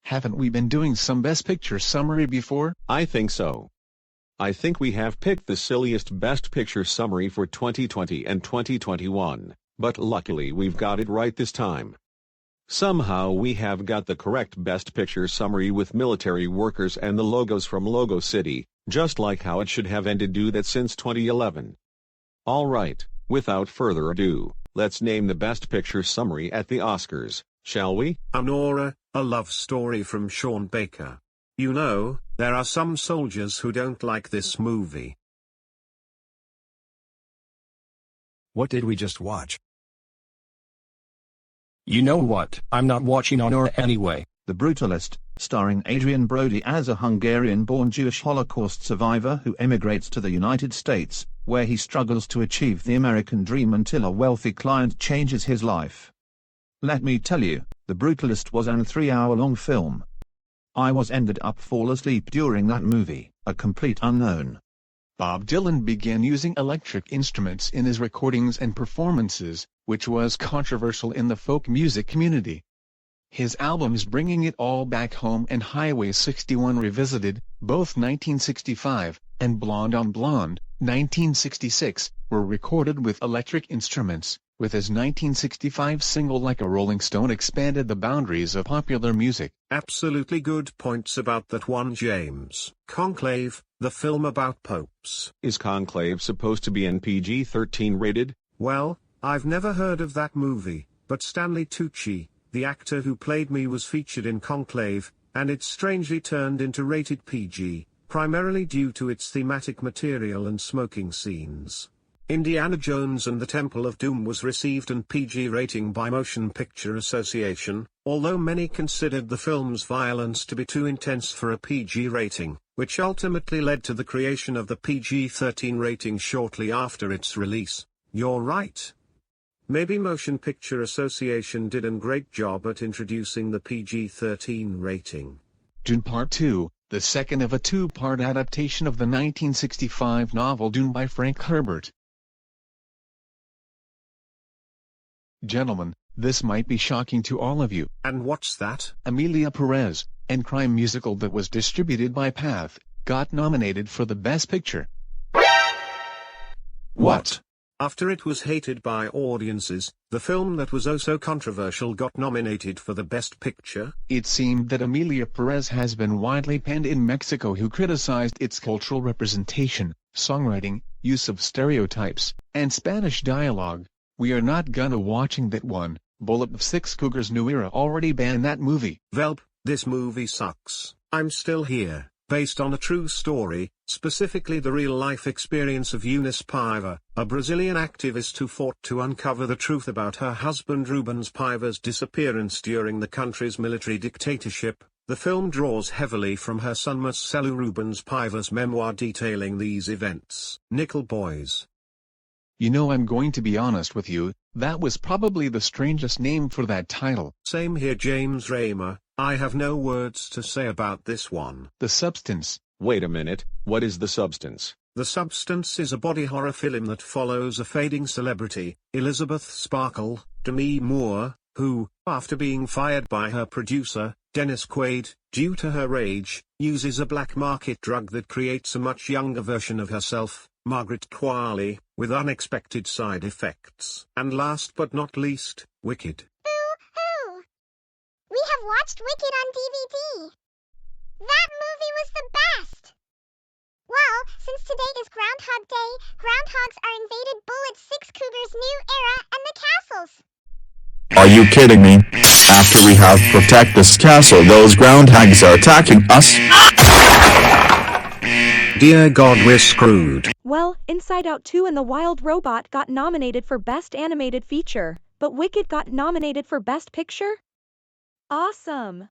Haven't we been doing some Best Picture summary before? I think so. I think we have picked the silliest Best Picture summary for 2020 and 2021, but luckily we've got it right this time. Somehow we have got the correct Best Picture summary with military workers and the logos from Logo City, just like how it should have ended. Do that since 2011. Alright, without further ado, let's name the Best Picture summary at the Oscars, shall we? Aurora, a love story from Sean Baker. You know, there are some soldiers who don't like this movie. What did we just watch? You know what? I'm not watching Aurora anyway. The Brutalist, starring Adrian Brody as a Hungarian-born Jewish Holocaust survivor who emigrates to the United States, where he struggles to achieve the American dream until a wealthy client changes his life. Let me tell you, The Brutalist was an 3-hour-long film. I ended up fall asleep during that movie, a complete unknown. Bob Dylan began using electric instruments in his recordings and performances, which was controversial in the folk music community. His albums Bringing It All Back Home and Highway 61 Revisited, both 1965, and Blonde on Blonde, 1966, were recorded with electric instruments, with his 1965 single Like a Rolling Stone expanded the boundaries of popular music. Absolutely good points about that one, James. Conclave, the film about popes. Is Conclave supposed to be PG-13 rated? Well, I've never heard of that movie, but Stanley Tucci, the actor who played me, was featured in Conclave, and it strangely turned into rated PG, primarily due to its thematic material and smoking scenes. Indiana Jones and the Temple of Doom was received an PG rating by Motion Picture Association, although many considered the film's violence to be too intense for a PG rating, which ultimately led to the creation of the PG-13 rating shortly after its release. You're right. Maybe Motion Picture Association did a great job at introducing the PG-13 rating. Dune Part 2, the second of a two-part adaptation of the 1965 novel Dune by Frank Herbert. Gentlemen, this might be shocking to all of you. And what's that? Emilia Perez, and crime musical that was distributed by Path, got nominated for the Best Picture. What? After it was hated by audiences, the film that was oh so controversial got nominated for the Best Picture? It seemed that Emilia Perez has been widely panned in Mexico, who criticized its cultural representation, songwriting, use of stereotypes, and Spanish dialogue. We are not gonna watching that one. Bullet of Six Cougars New Era already banned that movie. Velp, this movie sucks. I'm Still Here, based on a true story, specifically the real-life experience of Eunice Paiva, a Brazilian activist who fought to uncover the truth about her husband Rubens Paiva's disappearance during the country's military dictatorship. The film draws heavily from her son Marcelo Rubens Paiva's memoir detailing these events. Nickel Boys. You know, I'm going to be honest with you, that was probably the strangest name for that title. Same here, James Raymer. I have no words to say about this one. The Substance. Wait a minute, what is The Substance? The Substance is a body horror film that follows a fading celebrity, Elizabeth Sparkle, Demi Moore, who, after being fired by her producer, Dennis Quaid, due to her rage, uses a black market drug that creates a much younger version of herself, Margaret Qualley, with unexpected side effects. And last but not least, Wicked. Boo-hoo! We have watched Wicked on DVD. That movie was the best! Well, since today is Groundhog Day, groundhogs are invaded Bullet Six Cougars New Era and the castles. Are you kidding me? After we have protect this castle, those groundhogs are attacking us? Dear God, we're screwed. Well, Inside Out 2 and The Wild Robot got nominated for Best Animated Feature, but Wicked got nominated for Best Picture? Awesome!